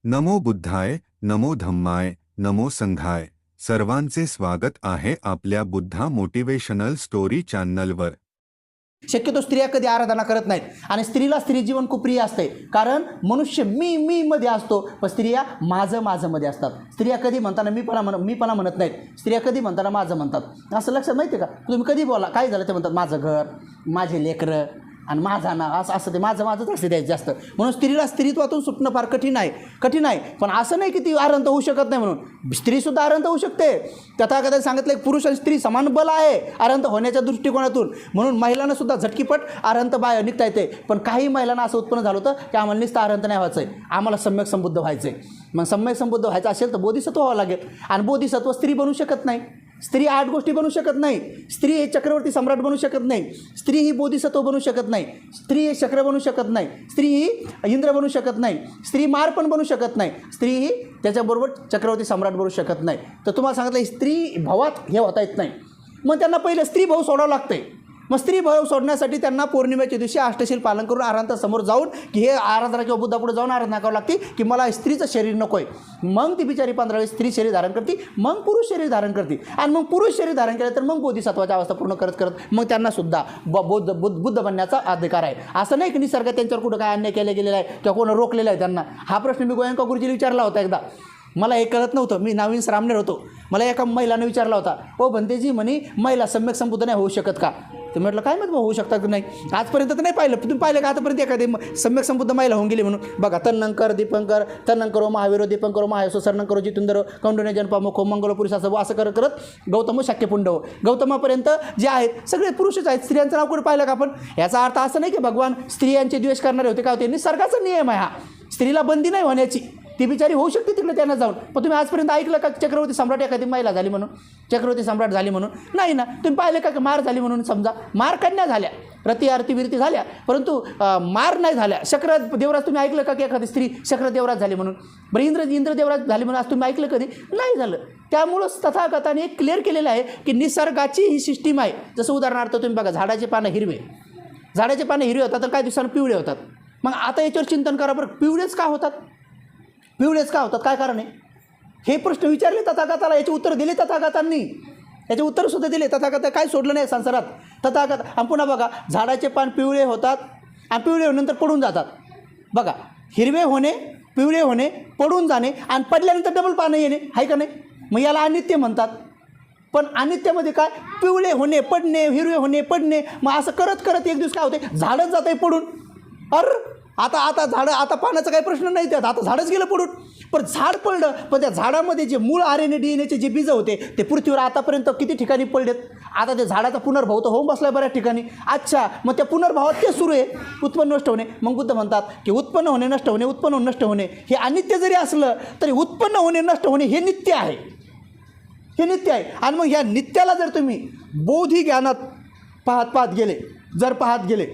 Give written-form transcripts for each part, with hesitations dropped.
नमो बुद्धाय, नमो धम्माय, नमो संघाय. सर्वांचे स्वागत आहे आपल्या बुद्धा मोटिवेशनल स्टोरी चॅनलवर. शक्यतो स्त्रिया कधी आराधना करत नाहीत आणि स्त्रीला स्त्री जीवन खूप प्रिय असते, कारण मनुष्य मी मध्ये असतो, पण स्त्रिया माझं मध्ये असतात. स्त्रिया कधी म्हणताना मीपणा म्हणत नाहीत, स्त्रिया कधी म्हणताना माझं म्हणतात. असं लक्षात माहिती आहे का? तुम्ही कधी बोला काय झालं ते म्हणतात माझं घर, माझे लेकरं आणि माझा ना असं ते माझंच असते द्यायचं जास्त. म्हणून स्त्रीला स्त्रीत्वातून सुटणं फार कठीण आहे. पण असं नाही की ती आरंत होऊ शकत नाही, म्हणून स्त्रीसुद्धा आरंत होऊ शकते. तथागताने सांगितलं एक पुरुष आणि स्त्री समान बल आहे आरंत होण्याच्या दृष्टिकोनातून. म्हणून महिलांना सुद्धा झटकीपट आरंत बाहेर निघता येते. पण काही महिलांना असं उत्पन्न झालं होतं की आम्हाला नुसतं आरंत नाही व्हायचं आहे, आम्हाला सम्यक संबुद्ध व्हायचं आहे. मग सम्यक संबुद्ध व्हायचं असेल तर बोधिसत्व व्हावं लागेल. आणि बोधिसत्व स्त्री बनू शकत नाही, स्त्री 8 गोष्टी बनू शकत नाही, स्त्री हे चक्रवर्ती सम्राट बनू शकत नाही, स्त्री ही बोधिसत्व बनू शकत नाही, स्त्री हे चक्र बनू शकत नाही, स्त्री ही इंद्र बनू शकत नाही, स्त्री मार पण बनू शकत नाही, स्त्री ही त्याच्याबरोबर चक्रवर्ती सम्राट बनू शकत नाही. तर तुम्हाला सांगितलं स्त्री भावात हे होता येत नाही. मग त्यांना पहिले स्त्री भाव सोडावं लागते. मग स्त्री भाव सोडण्यासाठी त्यांना पौर्णिमेच्या दिवशी अष्टशील पालन करून आराधांतासमोर जाऊन की हे आराधना किंवा बुद्धापुढे जाऊन आराधना करावं लागते की मला स्त्रीचं शरीर नको आहे. मग ती बिचारी 15 वेळेस स्त्री शरीर धारण करते, मग पुरुष शरीर धारण करते. आणि मग पुरुष शरीर धारण केलं तर मग बोधिसत्वाची अवस्था पूर्ण करत मग त्यांना सुद्धा बुद्ध बनण्याचा अधिकार आहे. असं नाही की निसर्ग त्यांच्यावर कुठं काय अन्याय केला गेलेला आहे किंवा कोण रोखलेला आहे त्यांना. हा प्रश्न मी गोयंका गुरुजीला विचारला होता एकदा. मला हे कळत नव्हतं, मी नवीन श्रामनेर होतो. मला एका महिलानं विचारला होता, ओ भंतेजी म्हणे महिला सम्यक संबुद्ध नाही होऊ शकत का? तर म्हटलं काय माहिती होऊ शकतात की नाही, आजपर्यंत तर नाही पाहिलं. तुम्ही पाहिलं का आतापर्यंत एखादी सम्यक संबुद्ध महिला होऊन गेली म्हणून? बघा, तन्नंकर दीपंकर तन्नंकरो महावीरो दीपंकरो महायसो सर्णंकरो जितेंद्र कौंडण्य जनपामुखो मंगलो पुरुषासो असं करत गौतम शाक्यपुंडव गौतमापर्यंत जे आहेत सगळे पुरुषच आहेत. स्त्रियांचं नाव कुठे पाहिलं का आपण? याचा अर्थ असं नाही की भगवान स्त्रियांचे द्वेष करणारे होते का होते. निसर्गाचा नियम आहे हा, स्त्रीला बंदी नाही होण्याची. ती बिचारी होऊ शकते तिकडे त्यांना जाऊन. पण तुम्ही आजपर्यंत ऐकलं का चक्रवर्ती सम्राट एखादी महिला झाली म्हणून, चक्रवर्ती सम्राट झाली म्हणून? नाही ना. तुम्ही पाहिलं का मार झाली म्हणून? समजा मार कन्या झाल्या, रती आरती विरती झाल्या, परंतु मार नाही झाल्या. शक्र देवराज तुम्ही ऐकलं का की एखादी स्त्री शक्र देवराज झाली म्हणून? बरं, इंद्र देवराज झाली म्हणून आज तुम्ही ऐकलं कधी? नाही झालं. त्यामुळं तथागताने एक क्लिअर केलेलं आहे की निसर्गाची ही सिस्टीम आहे. जसं उदाहरणार्थ तुम्ही बघा, झाडाचे पानं हिरवे होतात तर काही दिवसांनी पिवळे होतात. मग आता याच्यावर चिंतन करा बरं, पिवळेच का होतात? काय कारण आहे? हे प्रश्न विचारले तथागताला, याचे उत्तर दिले तथागतांनी, याचे उत्तरसुद्धा दिले. तथागत काय सोडलं नाही संसारात तथागत. आणि पुन्हा बघा, झाडाचे पान पिवळे होतात आणि पिवळे होण्यानंतर पडून जातात. बघा, हिरवे होणे, पिवळे होणे, पडून जाणे आणि पडल्यानंतर डबल पानं येणे, आहे का नाही? मग याला अनित्य म्हणतात. पण अनित्यामध्ये काय? पिवळे होणे, पडणे, हिरवे होणे, पडणे. मग असं करत एक दिवस काय होते, झाडच जात आहे पडून. आता झाडं, आता पाण्याचा काही प्रश्न नाही त्यात, आता झाडच गेलं पडून. पण झाड पडलं, पण त्या झाडामध्ये जे मूळ RNA DNA जे बीज होते ते पृथ्वीवर आतापर्यंत किती ठिकाणी पडलेत. आता त्या झाडाचा पुनर्भाव तर होऊन बसला बऱ्याच ठिकाणी. अच्छा, मग त्या पुनर्भावात ते सुरू आहे, उत्पन्न नष्ट होणे. मग बुद्ध म्हणतात की उत्पन्न होणे नष्ट होणे, उत्पन्न होणे नष्ट होणे हे अनित्य जरी असलं तरी उत्पन्न होणे नष्ट होणे हे नित्य आहे, हे नित्य आहे. आणि मग ह्या नित्याला जर तुम्ही बौद्धी ज्ञानात पाहत गेले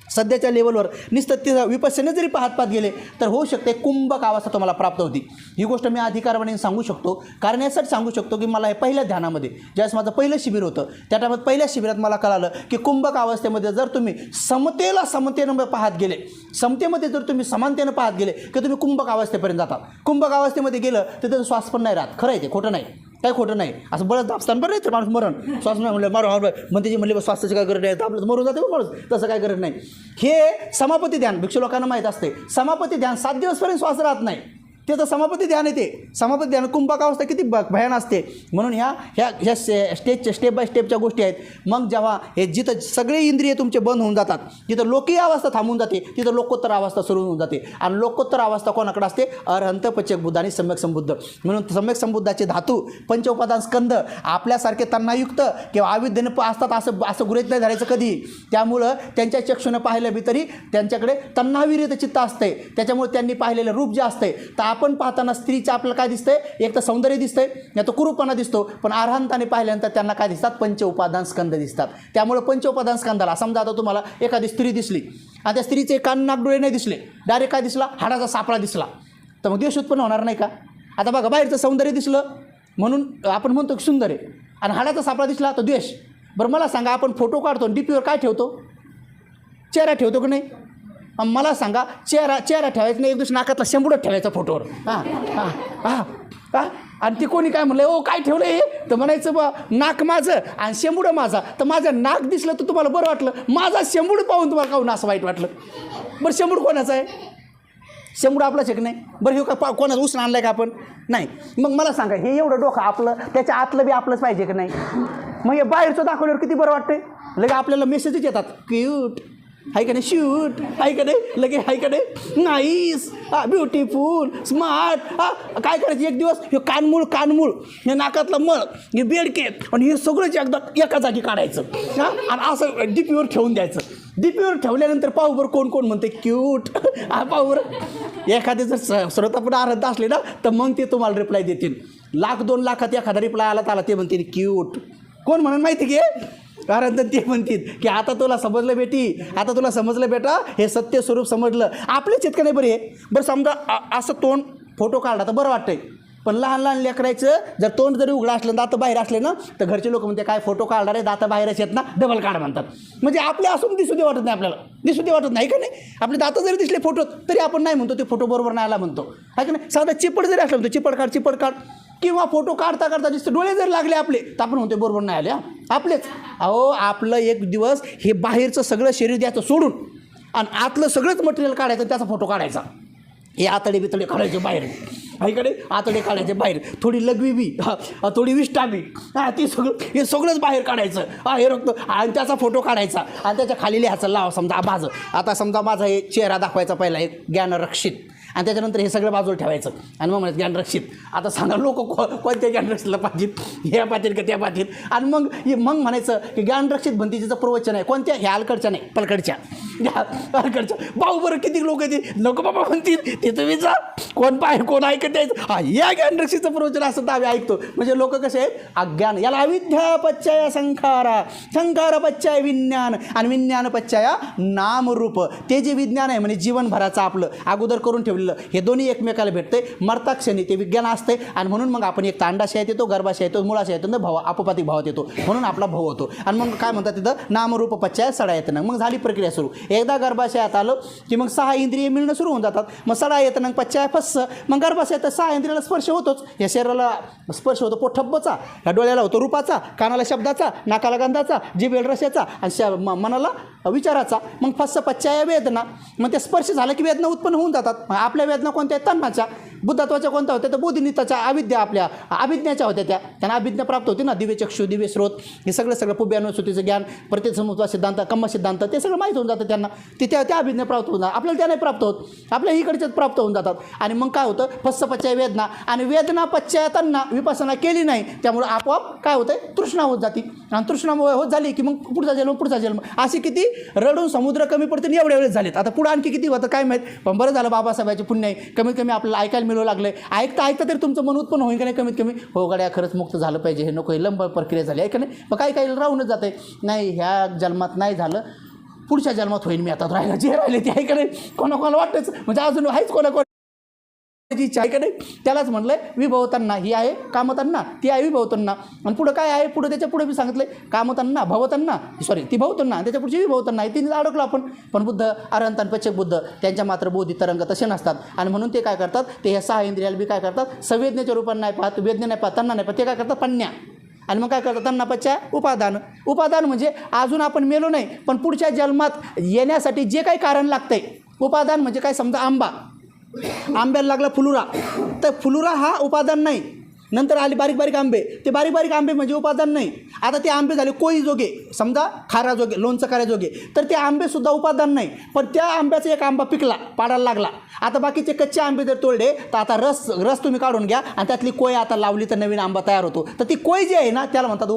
सध्याच्या लेवलवर नुसतं विपස්සने जरी पाहत गेले तर होऊ शकते कुंभक अवस्था तुम्हाला प्राप्त होती. ही गोष्ट मी अधिकारपणे सांगू शकतो, कारण यासाठी सांगू शकतो की मला हे पहिल्या ध्यानामध्ये ज्यावेळेस माझं पहिलं शिबिर होतं त्या टायमात पहिल्या शिबिरात मला कळालं की कुंभक अवस्थेमध्ये जर तुम्ही समतेनं पाहत गेले, समतेमध्ये जर तुम्ही समानतेनं पाहत गेले की तुम्ही कुंभक अवस्थेपर्यंत जाता. कुंभक अवस्थेमध्ये गेलं तर त्याचा श्वास पण नाही राहत. खरं आहे ते, खोटं नाही, काय खोटं नाही. असं बळच दाबताना बरं नाही तर माणूस मरण, श्वास नाही म्हणलं मरण मग त्याची म्हणले श्वासाची काय गरज नाही, दाबलं मरून जाते माणूस, तसं काय गरज नाही. हे समापती ध्यान भिक्षू लोकांना माहीत असते. समापती ध्यान 7 दिवसपर्यंत श्वास राहत नाही, त्याचं समापती ध्यान येते. समापती ध्यान कुंभक अवस्था किती भयान असते. म्हणून ह्या स्टेजच्या स्टेप बाय स्टेपच्या गोष्टी आहेत. मग जेव्हा हे जिथं सगळे इंद्रिय तुमचे बंद होऊन जातात, तिथं लोकीय अवस्था थांबून जाते, तिथं लोकोत्तर अवस्था सुरू होऊन जाते. आणि लोकोत्तर अवस्था कोणाकडे असते? अरहंत, पचक बुद्ध आणि सम्यक संबुद्ध. म्हणून सम्यक संबुद्धाचे धातू, पंचउपादान स्कंद आपल्यासारखे तन्नायुक्त किंवा अविद्येने असतात असं गृहीत नाही धरायचं कधी. त्यामुळं त्यांच्या चक्षुनं पाहिलं बी तरी त्यांच्याकडे तन्नाविरहित चित्त असते. त्याच्यामुळे त्यांनी पाहिलेलं रूप जे असते तर आपण पाहताना स्त्रीचं आपल्याला काय दिसतंय? एक तर सौंदर्य दिसतंय, नाही तर कुरूपणा दिसतो. पण अरहंताने पाहिल्यानंतर त्यांना काय दिसतात? पंच उपादान स्कंद दिसतात. त्यामुळे पंच उपादान स्कंदाला समजा आता तुम्हाला एखादी स्त्री दिसली आणि त्या स्त्रीचे कान नाक डोळे नाही दिसले, डायरेक्ट काय दिसला? हाडाचा सापळा दिसला, तर मग द्वेष उत्पन्न होणार नाही का? आता बघा, बाहेरचं सौंदर्य दिसलं म्हणून आपण म्हणतो की सुंदर आहे, आणि हाडाचा सापळा दिसला तर द्वेष. बरं मला सांगा, आपण फोटो काढतो DPवर काय ठेवतो? चेहरा ठेवतो की नाही? मला सांगा, चेहरा ठेवायचा नाही, एक दिवस नाकातला शेंबूडच ठेवायचा फोटोवर. हां हां हां हां आणि ते कोणी काय म्हणलं, ओ काय ठेवलं हे, तर म्हणायचं बा नाक माझं आणि शेंबूडं माझा. तर माझं नाक दिसलं तर तुम्हाला बरं वाटलं, माझा शेंबूड पाहून तुम्हाला काहून असं वाईट वाटलं? बरं शेंबूड कोणाचं आहे? शेंबूड आपलाच आहे की नाही? बरं हे का कोणाचं उसणं आणलं आहे का आपण? नाही. मग मला सांगा, हे एवढं डोकं आपलं, त्याच्या आतलं बी आपलंच पाहिजे की नाही? मग हे बाहेरचं दाखवल्यावर किती बरं वाटतंय? लगे आपल्याला मेसेजच येतात, क्यूट आहे का नाही, शूट आहे का नाही, लगे आहे का नाही, नाईस, ब्युटिफुल, स्मार्ट. काय करायचं, एक दिवस हे कानमूळ हे नाकातलं मळ, हे बेडके आणि हे सगळंच एकदा एका जागी काढायचं. आणि असं डीपीवर ठेवून द्यायचं. डीपीवर ठेवल्यानंतर पाहू बरं कोण म्हणते क्यूट. पाहू बरं, एखादे जर श्रोता पण आराध्य असले ना, तर मग ते तुम्हाला रिप्लाय देतील. 1,00,000-2 लाखात एखादा रिप्लाय आला ते म्हणतील क्यूट. कोण म्हणून माहिती की, कारण तर ते म्हणतील की आता तुला समजलं बेटी, आता तुला समजलं बेटा, हे सत्य स्वरूप समजलं. आपलेच आहेत का नाही? बरं हे बरं समजा असं तोंड फोटो काढला तर बरं वाटतंय, पण लहान लेकरायचं जर तोंड जरी उघडं असलं, दात बाहेर असले ना, तर घरचे लोक म्हणते काय फोटो काढणार आहे, दात बाहेरच येत ना, डबल काढ म्हणतात. म्हणजे आपले असून दिसू दे वाटत नाही, आपल्याला दिसू दे वाटत नाही का नाही? आपले दात जरी दिसले फोटोत तरी आपण नाही म्हणतो, ते फोटो बरोबर नाही आला म्हणतो, आहे का नाही? साधा चिपड जरी असलं म्हणतो चिपड काढ. किंवा फोटो काढता दिसतं डोळे जर लागले आपले तर आपण म्हणतो बरोबर नाही आले आपलेच. अहो आपलं एक दिवस हे बाहेरचं सगळं शरीर द्यायचं सोडून आणि आतलं सगळंच मटेरियल काढायचं, त्याचा फोटो काढायचा. हे आतडे बितडे काढायचे बाहेर, आईकडे आतडे काढायचे बाहेर, थोडी लघवी बी, थोडी विष्ठा बी, ती हे सगळंच बाहेर काढायचं. हे रक्त आणि त्याचा फोटो काढायचा आणि त्याच्या खाली लिहायचं लाव. समजा माझं आता समजा माझा हे चेहरा दाखवायचा पहिला, एक ज्ञानरक्षित, आणि त्याच्यानंतर हे सगळं बाजूला ठेवायचं आणि मग म्हणायचं ज्ञानरक्षित. आता सांगा लोक कोणत्या ज्ञानरक्षितला पाहिजेत, ह्या पाहिजेत का त्या पाहिजेत? आणि मग म्हणायचं की ज्ञानरक्षित भंतीचं प्रवचन आहे, कोणत्या? ह्या अलकडच्या नाही, पलकडच्या, अलकडच्या. भाऊ बरं किती लोक येतील, नको बाबा म्हणतील, ते तुम्ही जा, कोण कोण ऐकत यायचं, या ज्ञानरक्षितचं प्रवचन असं तर आम्ही ऐकतो. म्हणजे लोक कसे आहेत, अज्ञान, याला अविद्या पच्चय संखार पच्चय विज्ञान आणि विज्ञान पच्चय नामरूप. ते जे विज्ञान आहे म्हणजे जीवनभराचं आपलं अगोदर करून ठेवलं, हे दोन्ही एकमेकाला भेटते. मरताक्षणी ते विज्ञान असते आणि म्हणून मग आपण एक तांडाशयात येतो, गर्भाशयात येतो, मुळाशयात येतो, भाव आपोपातिक भावात येतो, म्हणून आपला भाव होतो. आणि मग काय म्हणतात तिथं, नामरूप पच्चय सडा येतं. मग झाली प्रक्रिया सुरू. एकदा गर्भाशयात आलं की मग 6 इंद्रिय मिळणं सुरू होऊन जातात. मग सडा येतं, मग पच्चय फस्स, मग गर्भाशयात 6 इंद्रियाला स्पर्श होतोच. या शरीराला स्पर्श होतो पोटठब्बचा, या डोळ्याला होतो रूपाचा, कानाला शब्दाचा, नाकाला गंधाचा, जिभेला रसाचा आणि मनाला विचाराचा. मग फस्स पच्चय वेदना, मग ते स्पर्श झाला की वेदना उत्पन्न होऊन जातात. आपल्या वेदना कोणत्या आहेत? तन्माच्या. बुद्धत्वाच्या कोणत्या होत्या? तर बोधिनिताच्या, अविद्या, आपल्या अभिज्ञाच्या होत्या. त्यांना अभिज्ञा प्राप्त होती ना, दिव्य चक्षु, दिव्य स्रोत, हे सगळं पुब्यानुसूतीचं ज्ञान, प्रतिसमुद्र सिद्धांत, कम्म सिद्धांत, ते सगळं माहीत होऊन जातं त्यांना. ते त्या अभिज्ञा प्राप्त होऊन जातात. आपल्याला त्या नाही प्राप्त होत, आपल्या इकडच्याच प्राप्त होऊन जातात. आणि मग काय होतं, फस्स पच्चय वेदना, आणि वेदना पच्चय तन्ना, विपसना केली नाही त्यामुळे आपोआप काय होतं, तृष्णा होत जाते. आणि तृष्णा होत झाली की मग पुढचा जन्म असे किती रडून समुद्र कमी पडते एवढे वेळेस झालेत. आता पुढं आणखी किती होतं काय माहीत, पण बरं झालं बाबासाहेबांची पुण्य आहे, कमीत कमी आपल्याला ऐकायला मिळू लागलं. ऐकता तरी तुमचं मन उत्पन्न होईल का नाही, कमीत कमी हो गड्या खरंच मुक्त झालं पाहिजे, हे नको, हे लंब प्रक्रिया झाली आहे का नाही. मग काही राहूनच जातं आहे, नाही ह्या जन्मात नाही झालं, पुढच्या जन्मात होईल मी, आता राहिलं जे राहिले ते आहे का नाही. कोणाकोणाला वाटतंच, म्हणजे अजून आहेच कोणाकोणाची इच्छा आहे का नाही. त्यालाच म्हटलंय विभवतांना, ही आहे कामतांना, ती आहे विभवतांना. आणि पुढं काय आहे, पुढं त्याच्या पुढे मी सांगितलंय कामतांना, भवतांना, सॉरी ती भवतांना, त्याच्या पुढची विभवतांना आहे. तिने अडकलो आपण. पण बुद्ध अरहंत पचक बुद्ध त्यांच्या मात्र बोधी तरंग तसे नसतात. आणि म्हणून ते काय करतात, ते ह्या 6 इंद्रियाला बी काय करतात, संवेदनेच्या रूपाने नाही पाहत, वेदने नाही पाहत, त्यांना नाही पाहत, ते काय करतात, पन्या. आणि मग काय करतात, त्यांना पच्चय उपादान म्हणजे अजून आपण मेलो नाही पण पुढच्या जन्मात येण्यासाठी जे काही कारण लागतंय. उपादान म्हणजे काय, समजा आंब्याला लागला फुलुरा, तर फुलुरा हा उपादान नाही. नंतर आले बारीक आंबे, ते बारीक आंबे म्हणजे उपादान नाही. आता ते आंबे झाले कोई जोगे, समजा खारा जोगे, लोणचं करायजोगे, तर ते आंबेसुद्धा उपादान नाही. पण त्या आंब्याचा एक आंबा पिकला, पाडायला लागला. आता बाकीचे कच्चे आंबे जर तोडले तर आता रस तुम्ही काढून घ्या आणि त्यातली कोय आता लावली तर नवीन आंबा तयार होतो. तर ती कोय जी आहे ना त्याला म्हणतात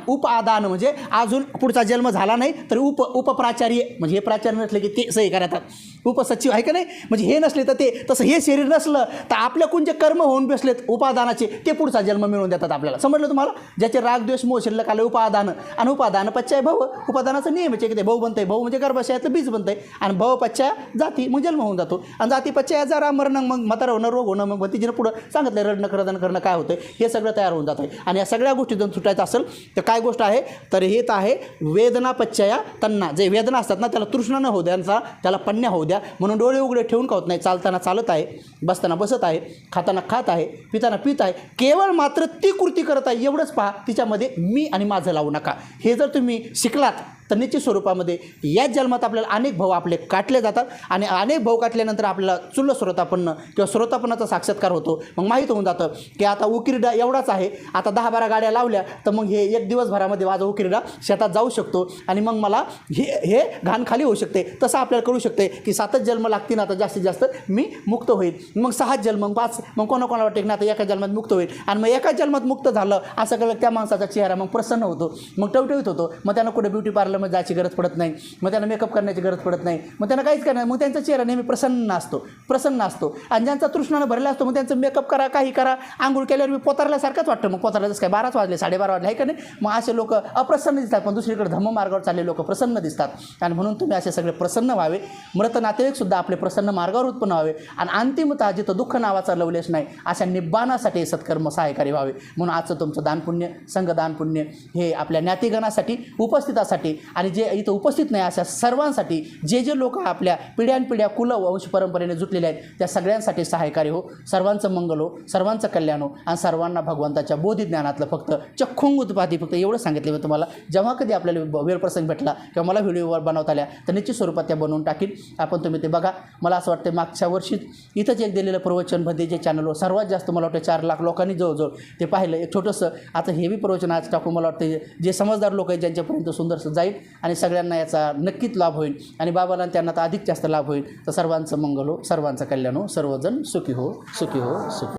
उपादान म्हणजे अजून पुढचा जन्म झाला नाही तर उपप्राचार्य, म्हणजे हे प्राचार्य नसले की ते सही करतात, उपसचिव आहे का नाही. म्हणजे हे नसले तर ते तसं, हे शरीर नसलं तर आपल्याकडून जे कर्म होऊन बसलेत उपादानाचे ते पुढचा जन्म मिळवून देतात आपल्याला. समजलं तुम्हाला. ज्याचे राग द्वेष मोह शिल्लक आले उपादान, आणि उपादान पच्चय भव, उपादानाचा नियम आहे की ते भाऊ बनतंय, भाऊ म्हणजे गर्भाशयातलं बीज बनतंय, आणि भव पच्चय जाती मग जन्म होऊन जातो. आणि जाती पच्चय जरा मरण, मग म्हातारा होणं, रोग होणं, मग तिने पुढं सांगितलं रडणं क्रदन करणं काय होतं, हे सगळं तयार होऊन जातं. आणि या सगळ्या गोष्टीतून सुटायचं असेल तर काय गोष्ट आहे, तर हेच आहे वेदना पच्चया तन्ना. जे वेदना असतात ना त्याला तृष्णा न होऊ द्यांचा, त्याला पन्या होऊ द्या. द्या. म्हणून डोळे उघडे ठेवून का होत नाही, चालताना चालत आहे, बसताना बसत आहे, खाताना खात आहे, पिताना पित आहे, केवळ मात्र ती कृती करत आहे एवढंच पहा. तिच्यामध्ये मी आणि माझं लावू नका. हे जर तुम्ही शिकलात तर निश्चित स्वरूपामध्ये याच जन्मात आपल्याला अनेक भाव आपले काटले जातात आणि अनेक भाव काटल्यानंतर आपल्याला चुल्ल श्रोतापन्न किंवा श्रोतापन्नाचा साक्षात्कार होतो. मग माहीत होऊन जातं की आता उकिरडा एवढाच आहे, आता 10-12 गाड्या लावल्या तर मग हे एक दिवसभरामध्ये माझा उकिरडा शेतात जाऊ शकतो आणि मग मला हे घाण खाली होऊ शकते. तसं आपल्याला कळू शकते की 7च जन्म लागतील आता जास्तीत जास्त मी मुक्त होईल. मग 6 जन्म, मग 5, मग कोणाकोणाला वाटते की ना आता एका जन्मात मुक्त होईल. आणि मग एका जन्मात मुक्त झालं असं कळलं त्या माणसाचा चेहरा मग प्रसन्न होतो, मग टवटवीत होतो. मग त्यांना कुठे ब्युटी पार्लरमध्ये जायची गरज पडत नाही, मग त्यांना मेकअप करण्याची गरज पडत नाही, मग त्यांना काहीच करणार. मग त्यांचा चेहरा नेहमी प्रसन्न असतो. आणि ज्यांचा तृष्णानं भरला असतो मग त्यांचं मेकअप करा, काही करा, आंघोळ केल्यावर मी पोतारल्यासारखंच वाटतं. मग पोतारल्याच काय 12 वाजले 12:30 वाजले आहे का नाही. मग असे लोक अप्रसन्न दिसतात, पण दुसरीकडे धम्ममार्गावर चालले लोक प्रसन्न दिसतात. आणि म्हणून तुम्ही असे सगळे प्रसन्न व्हावे. मृत नातेवाईकसुद्धा आपले प्रसन्न मार्गावर उत्पन्न व्हावे आणि अंतिमतः जिथं दुःख नावाचा लवलेश नाही अशा निब्बाणासाठी सत्कर्म सहायकारी व्हावे. म्हणून आजचं तुमचं दानपुण्य, संघदान पुण्य हे आपल्या ज्ञातिगणासाठी, उपस्थितासाठी आणि जे इथं उपस्थित नाही अशा सर्वांसाठी, जे लोक आपल्या पिढ्यानपिढ्या कुल वंश परंपरेने जुटलेले आहेत त्या सगळ्यांसाठी सहायकारी हो. सर्वांचं मंगल हो, सर्वांचं कल्याण हो आणि सर्वांना भगवंताच्या बोधी ज्ञानातलं फक्त चक्षुंग उत्पादी फक्त एवढं सांगितलं मी तुम्हाला. जेव्हा कधी आपल्याला वेळ प्रसंग भेटला किंवा मला व्हिडिओ बनवता आल्या तर निश्चित स्वरूपात त्या बनवून टाकीन. आपण तुम्ही ते बघा. मला असं वाटतं मागच्या वर्षी इथंच एक दिलेलं प्रवचन भदे जे चॅनलवर सर्वात जास्त मला वाटतं 4 लाख लोकांनी जवळजवळ ते पाहिलं. एक छोटंसं आता हेवी प्रवचन आज टाकून मला वाटतं जे समजदार लोक आहेत ज्यांच्यापर्यंत सुंदरसं जाईल आणि सगळ्यांना याचा नक्कीच लाभ होईल आणि बाबाला त्यांना तर अधिक जास्त लाभ होईल. तर सर्वांचं मंगल हो, सर्वांचं कल्याण हो, सर्वजण सुखी हो, सुखी हो, सुखी.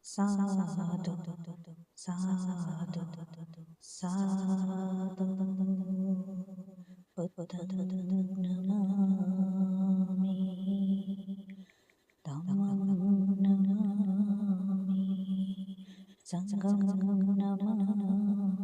साधु साधु साधु बुद्धं नमामि धम्मं नमामि संघं नमामि